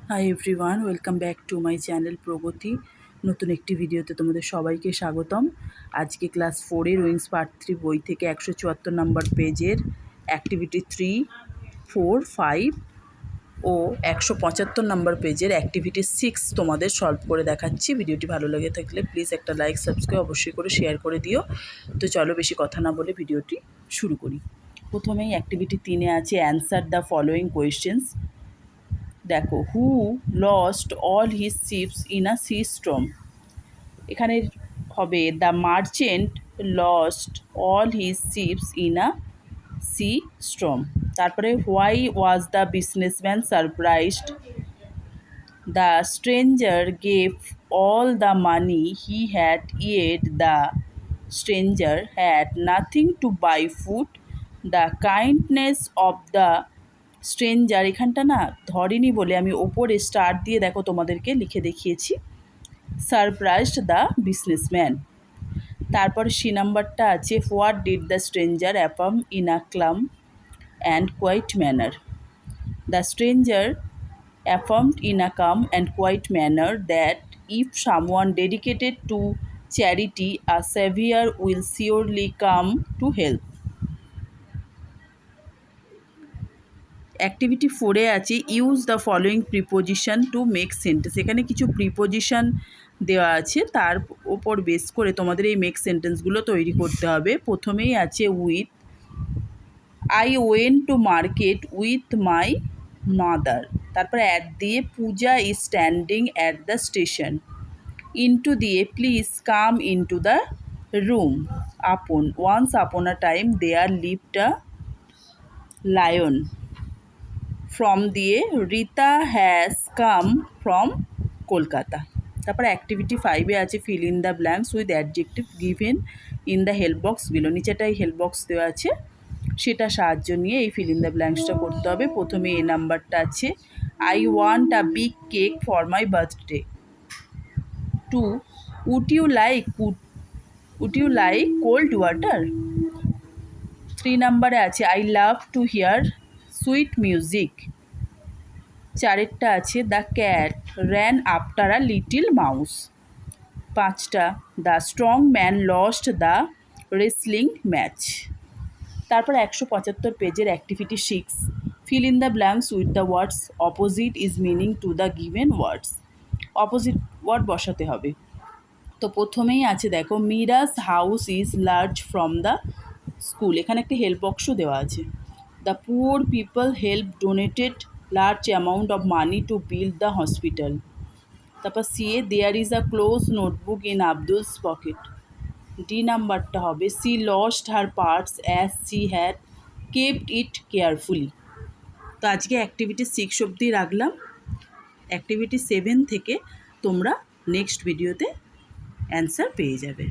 Hi everyone, welcome back to my channel প্রগতি। নতুন একটি ভিডিওতে তোমাদের সবাইকে স্বাগতম। আজকে ক্লাস 4-এর উইংস পার্ট 3 বই থেকে 174 নম্বর পেজের অ্যাক্টিভিটি 3, 4, 5 ও 175 নম্বর পেজের অ্যাক্টিভিটি 6 তোমাদের সলভ করে দেখাচ্ছি। ভিডিওটি ভালো লেগে থাকলে প্লিজ একটা লাইক, সাবস্ক্রাইব অবশ্যই করে শেয়ার করে দিও। তো চলো বেশি কথা না বলে ভিডিওটি শুরু করি। প্রথমেই অ্যাক্টিভিটি 3-এ আছে অ্যান্সার দ্য ফলোয়িং কোয়েশ্চেন্স। দেখো, who lost all his ships in a sea storm. এখানে হবে the merchant lost all his ships in a sea storm. তারপরে why was the businessman surprised? The stranger gave all the money he had yet the stranger had nothing to buy food. The kindness of the stranger, এখানটা না ধরেনি বলে আমি ওপরে star দিয়ে দেখো তোমাদেরকে লিখে দেখিয়েছি। Surprised the businessman. তারপর সি নাম্বারটা আছে what did the stranger affirm in a calm and quiet manner? The stranger affirmed in a calm and quiet manner that if someone dedicated to charity, a savior will surely come to help. Activity 4-এ আছে use the following preposition to make sentence. এখানে কিছু preposition দেওয়া আছে, তার ওপর base করে তোমাদের এই মেক সেন্টেন্সগুলো তৈরি করতে হবে। প্রথমেই আছে with. I went to market with my mother. তারপর অ্যাট দিয়ে Puja is standing at the station. Into দিয়ে please come into the room. Upon, once upon a time there lived a lion. From দিয়ে Rita has come from Kolkata. তারপর activity 5-এ আছে fill in the blanks with adjective given in the help box below. নিচেটাই help box দেওয়া আছে, সেটা সাহায্য নিয়ে এই ফিল ইন দ্য ব্ল্যাঙ্কসটা করতে হবে। প্রথমে এ নাম্বারটা আছে I want a big cake for my birthday. 2, would you like cold water? 3 নাম্বারে আছে I love to hear sweet music. 4-এরটা আছে the cat ran after a little mouse. 5টা the strong man lost the wrestling match. তারপর 175 পেজের activity 6, fill in the blanks with the words opposite is meaning to the given words. Opposite word বসাতে হবে। তো প্রথমেই আছে দেখো Mira's house is large from the school. এখানে একটি হেল্প বক্সও দেওয়া আছে। The poor people help donated large amount of money to build the hospital. তারপর সিএ there is a close notebook in Abdul's pocket. D নাম্বারটা হবে she lost her parts as she had kept it carefully. তো আজকে activity 6 অবধি রাখলাম। Activity 7 থেকে তোমরা নেক্সট ভিডিওতে অ্যান্সার পেয়ে যাবে।